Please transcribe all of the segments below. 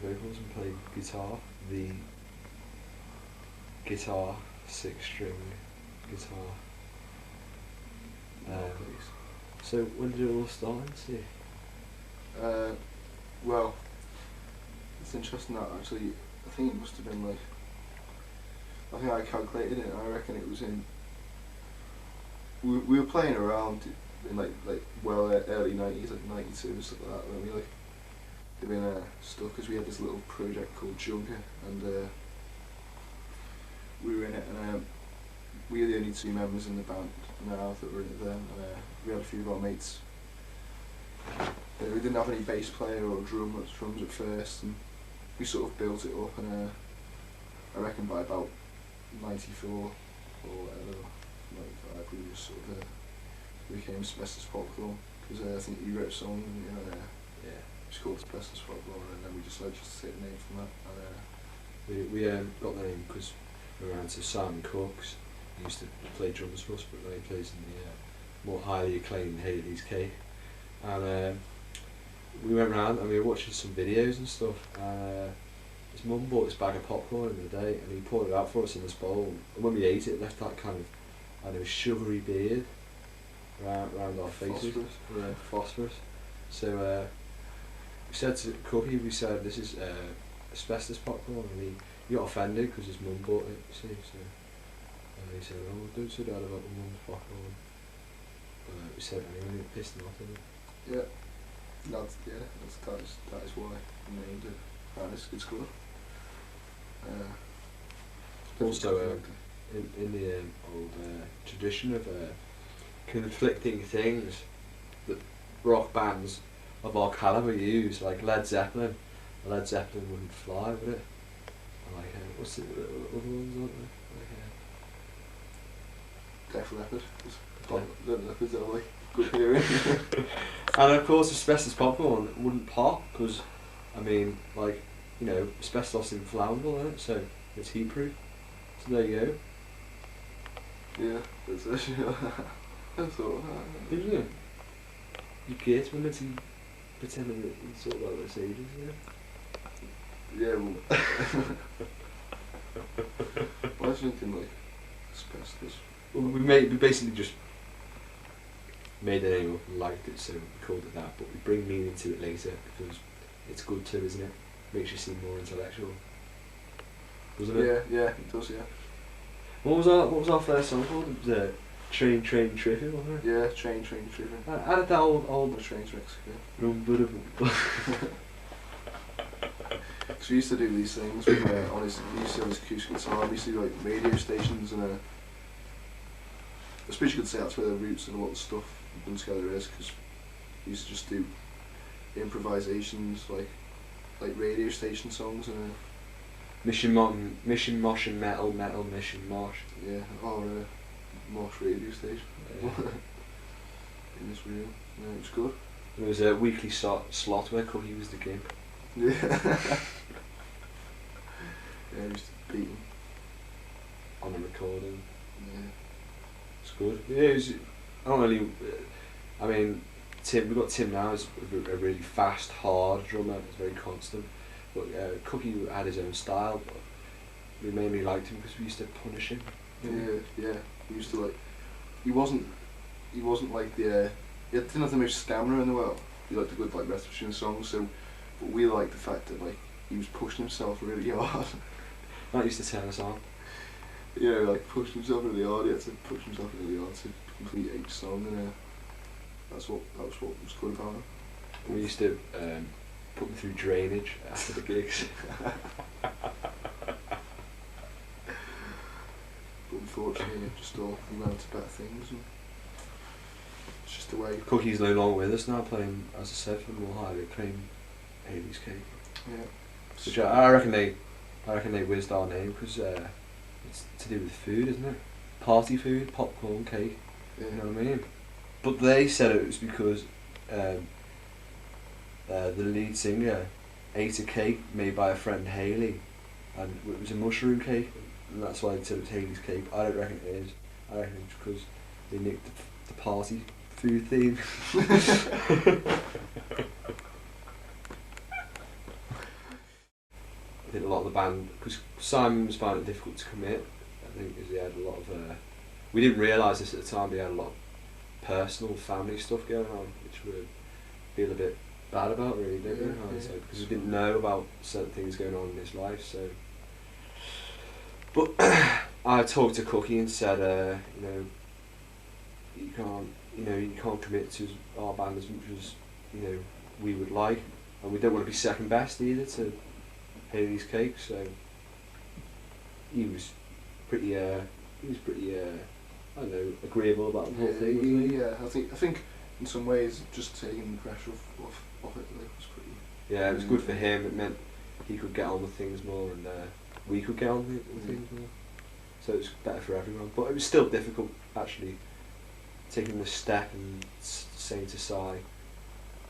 vocals and played guitar. The guitar, 6-string guitar. So when did it all start? See? Well, it's interesting that actually. I think it must have been like. I think I calculated it. And I reckon it was in. We were playing around in like early 90s, like 92 and stuff like that. When we like doing stuff because we had this little project called Junker, and we were in it, and we were the only 2 members in the band now that were in it then, and we had a few of our mates. We didn't have any bass player or drums at first, and we sort of built it up, and I reckon by about 94 or whatever, 95, we just sort of became Asbestos Popcorn, because I think you wrote a song, you know, Yeah. it's called Asbestos Popcorn, and then we just like just take the name from that. And We got the name because we ran to Simon Cook's. He used to play drums for us, but now he plays in the more highly acclaimed Haley's Cake. And we went round and we were watching some videos and stuff. His mum bought this bag of popcorn in the day, and he poured it out for us in this bowl. And when we ate it, it left that kind of, I don't know, sugary beard around our faces. Phosphorus. Yeah, phosphorus. So we said to Cookie, we said, this is asbestos popcorn, and he got offended because his mum bought it, you see. So he said, oh, don't say that about the mum's popcorn. We said anyway, it pissed him off, didn't it? Yeah, that is why we named it. And it's good. Also, in the old tradition of conflicting things that rock bands of our calibre use, like Led Zeppelin wouldn't fly, would it? Like, what's the other ones, aren't they? Like, Def Leppard. Leopards are like good hearing. and of course, Asbestos Popcorn wouldn't pop because, I mean, like, you know, asbestos is inflammable, isn't it? So it's heat proof. So there you go. Yeah, that's actually. I thought of that. Did you? You get when it's pretending that it's all about those ages, yeah? Yeah, well. I was thinking like asbestos. Well, we basically just made the name up and liked it, so we called it that. But we bring meaning to it later because it's good too, isn't it? Makes you seem more intellectual, doesn't it? Yeah, it does. Yeah. What was our first song called? It was Train Tripping, wasn't it? Yeah, train tripping. How did that old The train tricks. Yeah. rum So we used to do these things with, on his. He used to have his acoustic guitar. We used to do like radio stations, and I suppose you could say that's where the roots of a lot of stuff we've done together is, because we used to just do improvisations like radio station songs and Mission Mosh and Metal Mission Mosh. yeah, or Mosh radio station. Yeah. In this room, yeah, it was good. There was a weekly slot where Cookie was the gimp. Yeah. Yeah, I used to beat him. On a recording. Yeah. It's good. Yeah, it was, I don't really. I mean, we've got Tim now. Is a really fast, hard drummer. It's very constant. But Cookie had his own style. But we mainly liked him because we used to punish him. Yeah. We used to like. He wasn't like the. He didn't have the most stamina in the world. He liked the good like Restitution songs. So, but we liked the fact that like he was pushing himself really hard. That used to turn us on. Yeah, like pushed himself really hard. He had to push himself really hard to complete each song, and that was what was good about him. We used to put them through drainage after the gigs. But unfortunately, it just all went on to better things. And it's just the way. Cookie's no longer with us now, playing, as I said, for the more highly acclaimed Haley's Cake. Yeah. Which I reckon they whizzed our name because it's to do with food, isn't it? Party food, popcorn, cake. Yeah. You know what I mean? But they said it was because the lead singer ate a cake made by a friend Haley, and it was a mushroom cake, and that's why they said it was Haley's Cake. I don't reckon it is. I reckon it's because they nicked the party food theme. I think a lot of the band, because Simon was finding it difficult to commit, I think because he had a lot of, we didn't realise this at the time, but he had a lot of personal family stuff going on, which we feel a bit bad about, really, don't we? Because we didn't know about certain things going on in his life, so. But I talked to Cookie and said, you can't commit to our band as much as, we would like, and we don't want to be second best either to Haley's Cake, so he was pretty, I don't know, agreeable about the whole thing, wasn't he? Yeah, I think in some ways just taking the pressure off it was pretty. Yeah, it was good for him. It meant he could get on with things more, and we could get on with things more. So it was better for everyone. But it was still difficult, actually, taking the step and saying to Si,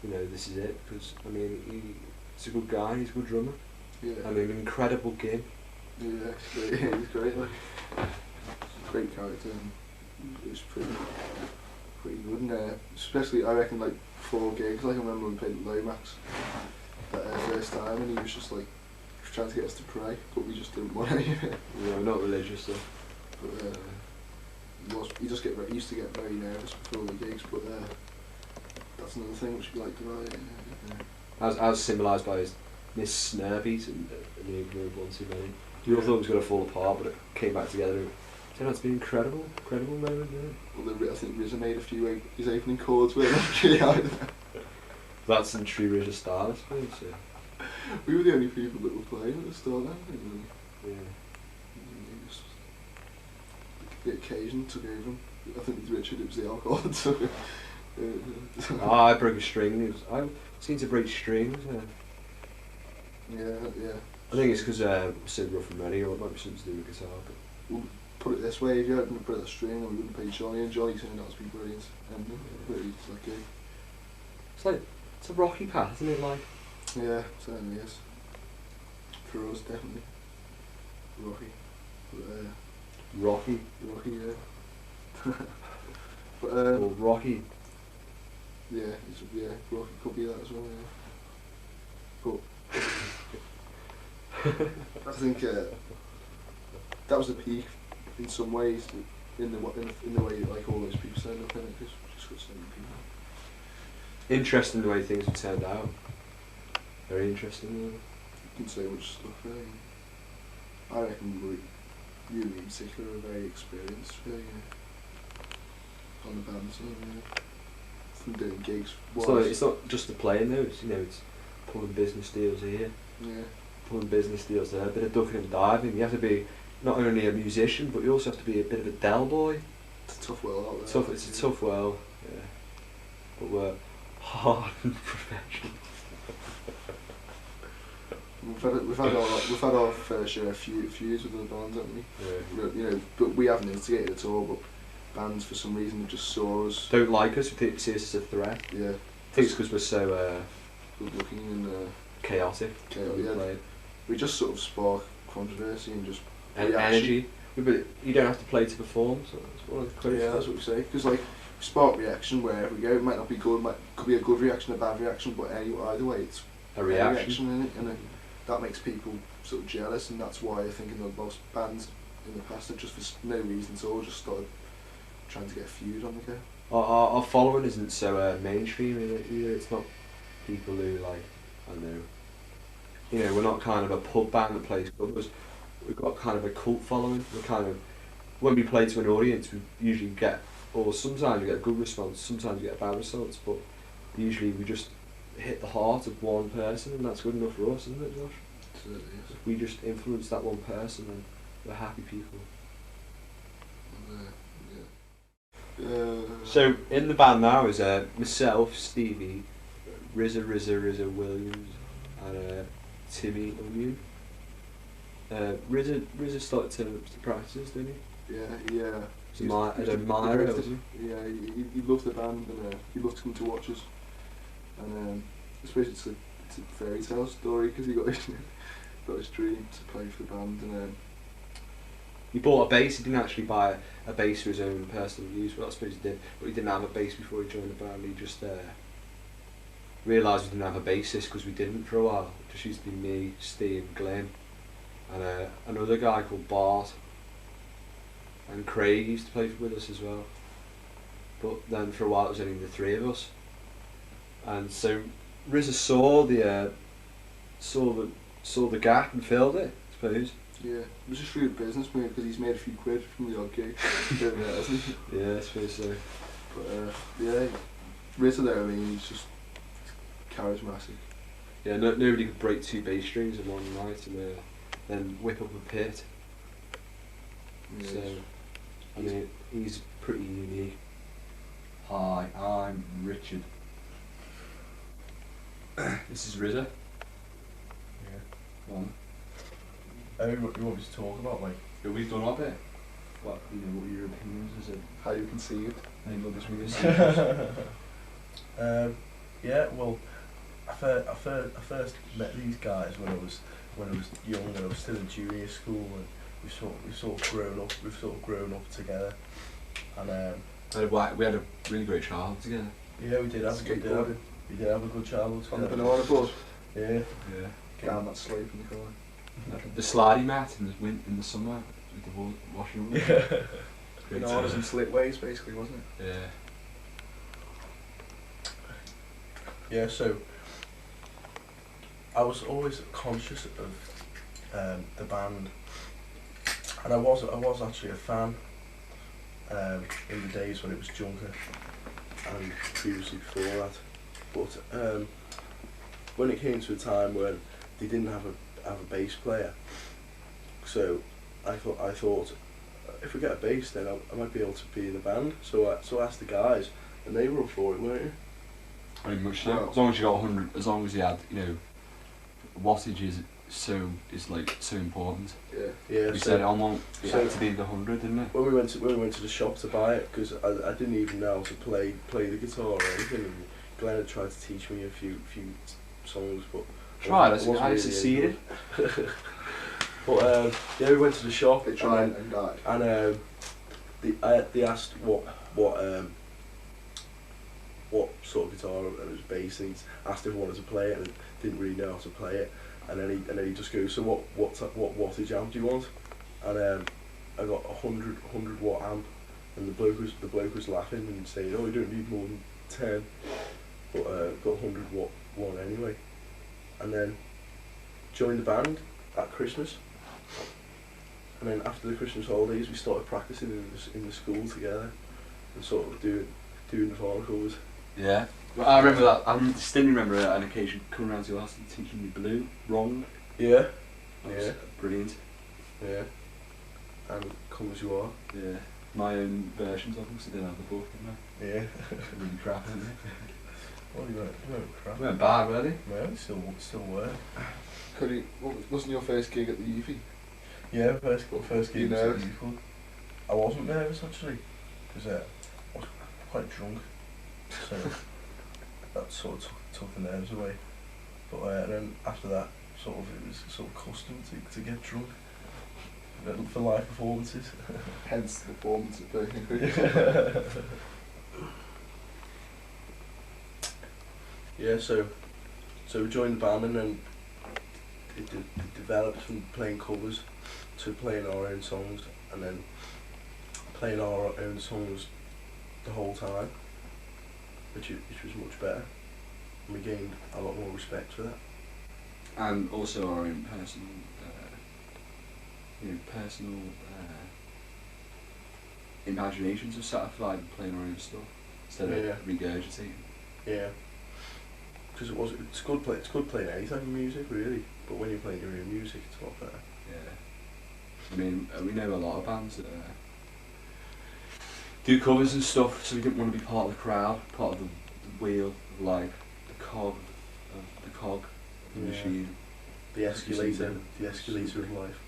this is it. Because I mean, he's a good guy. He's a good drummer. Yeah. And an incredible gig. Yeah, he's great. Like, great character. And it was pretty good. And especially, I reckon, like 4 gigs. Like I remember when we played at Lomax that first time, and he was just like trying to get us to pray, but we just didn't want any of it. Yeah, we're not religious though. But he used to get very nervous before the gigs, but that's another thing which we liked about it. As symbolised by his Miss Snurbies and the Ignore One Too Many. You all thought it was going to fall apart, but it came back together. It turned out to be an incredible moment, didn't it? Well, I think Rizza made a few his opening chords were actually out there. That's in true Rizza style, I suppose. Yeah. We were the only people that were playing at the start then. Yeah. The occasion took over him. I think with Richard it was the alcohol that took him. I broke a string. I seem to break strings. Yeah. I think it's because we're so rough and ready, or it might be something to do with guitar. But we'll put it this way: if you hadn't put that string, then we wouldn't play Johnny, and Johnny turned out to be brilliant. And really, it's a rocky path, isn't it? Like. Yeah, certainly is. For us, definitely. Rocky. But, Rocky, yeah. But or Rocky. Yeah, Rocky could be that as well. Yeah. But I think that was the peak in some ways. In the way like all those people turned up in it, because we just got so many people. Interesting the way things have turned out. Very interesting. You can say much stuff. I reckon you in particular are very experienced on the band, so from doing gigs. So it's not just the playing though. It's pulling business deals here. Yeah. Pulling business deals there. A bit of ducking and diving. You have to be not only a musician, but you also have to be a bit of a Del boy. It's a tough world out there. It's a tough world. Yeah. But we're hard and professional. We've had our fair share of feuds with other bands, haven't we? Yeah. But we haven't instigated at all. But bands, for some reason, just saw us. Don't like us. See us as a threat. Yeah. I think it's because we're so good looking and chaotic. Yeah. We just sort of spark controversy and just energy. But you don't have to play to perform. So that's one of the quotes. Yeah, that's what we say. Because like spark reaction wherever we go. It might not be good. Could be a good reaction, a bad reaction. But either way, it's a reaction in it, and that makes people sort of jealous, and that's why I think in the most bands in the past have just for no reason at all just started trying to get a feud on the go. Our following isn't so mainstream either. It's not people who like, I don't know, we're not kind of a pub band that plays covers. We've got kind of a cult following. We're kind of, when we play to an audience, we usually get, or sometimes we get a good response, sometimes we get a bad response, but usually we just hit the heart of one person, and that's good enough for us, isn't it, Josh? Absolutely. If we just influence that one person, then we're happy people. So in the band now is myself, Stevie, Rizza Williams, and Timmy Onion. Rizza started turning up to practices, didn't he? Yeah. He's an admirer, wasn't he? Yeah, he loved the band, and he loved to come to watch us. And I suppose it's a fairy tale story, because he got his dream to play for the band, and he bought a bass. He didn't actually buy a bass for his own personal use, but I suppose he did. But he didn't have a bass before he joined the band. He just realised we didn't have a bassist, because we didn't for a while. It just used to be me, Steve, Glenn, and another guy called Bart, and Craig used to play with us as well. But then for a while it was only the three of us, and so RZA saw the gap and filled it, I suppose. Yeah, it was a shrewd business move because he's made a few quid from the odd gig. Hasn't he? Yeah, I suppose so. But yeah, RZA there, I mean, he's just charismatic. Yeah, nobody could break two bass strings in one night and then whip up a pit. Yeah, So, I mean, he's pretty unique. Hi, I'm Richard. This is RZA. Yeah. Go on. You want me to talk about, like, Yeah, we've done our bit. What are your opinions? Is it how you conceived. any rubbish we yeah, well, I first met these guys when I was young and I was still in junior school, and we've sort of grown up together, and we had a really great childhood together. yeah, we did have a good childhood On the together. banana boat. Yeah. Yeah. Down that slope in the corner. The slidey mat in the summer with the washing room. Yeah. Bananas and slit ways, basically, wasn't it? Yeah. Yeah, so I was always conscious of the band, and I was actually a fan in the days when it was Junker and previously before that. But when it came to a time when they didn't have a bass player, so I thought if we get a bass, then I might be able to be in the band. So I asked the guys, and they were up for it, weren't you? Very much so. Wow. As long as you got 100, as long as you had, wattage is so important. Yeah. Yeah. We said it on one. It so- had to be the 100, didn't it? When we went to the shop to buy it, because I didn't even know how to play the guitar or anything, and Glenn had tried to teach me a few songs, but Tried. wasn't I really succeeded. good. But yeah, we went to the shop. They tried and died. And they asked what sort of guitar, and it was bass, and he asked if I wanted to play it, and didn't really know how to play it, and then he just goes, so what wattage amp do you want? And I got a 100 watt amp, and the bloke was laughing and saying, oh, you don't need more than 10, but got a 100 watt one anyway, and then joined the band at Christmas. And then after the Christmas holidays, we started practicing in the school together, and sort of doing the vocal covers. Yeah. Well, I remember that. I still remember an occasion coming around to your house and teaching me blue wrong. Yeah. That was Yeah. brilliant. Yeah. And come as you are. Yeah. My own versions of them, because I didn't have the book, didn't Yeah. I? Really crap, didn't they? Well, you weren't crap. We weren't bad, were they? Well, you still were. Wasn't your first gig at the UV? Yeah, first You gig was nervous? equal. I wasn't nervous actually, because I was quite drunk, so that sort of took the nerves away. But and then after that, it was sort of custom to get drunk for live performances. Hence the performance at Birmingham. Yeah, so we joined the band, and then it developed from playing covers to playing our own songs, and then playing our own songs the whole time, which was much better, and we gained a lot more respect for that. And also our own personal imaginations are satisfied with playing our own stuff instead Yeah. of regurgitating. Yeah, because it's good playing any type of music really, but when you're playing your own music, it's a lot better. Yeah. I mean, we know a lot of bands that do covers and stuff, so we didn't want to be part of the crowd, part of the wheel of life, the cog of the Yeah. machine. The escalator of life.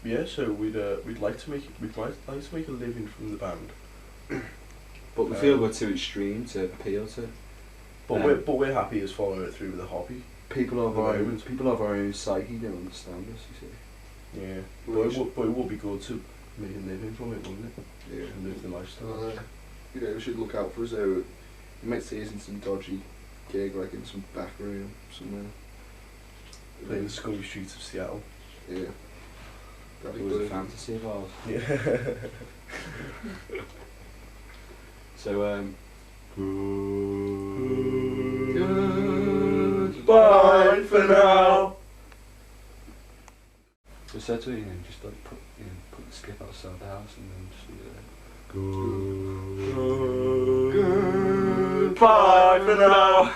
Yeah. Yeah, so we'd like to make a living from the band, But we feel we're too extreme to appeal to. but we're happy as following it through with a hobby. People of At the our own, moment. people of our own psyche don't understand us, you see. Yeah, Well, but it would be good to make a living from it, wouldn't it? Yeah. And live the lifestyle. We should look out for us though. You might see us in some dodgy gig, like in some back room somewhere. playing the scummy streets of Seattle. Yeah. It was a fantasy of ours. Yeah. So, Goodbye for now. so said to Ian, just like put the skip outside the house and then just leave it there. Goodbye for now.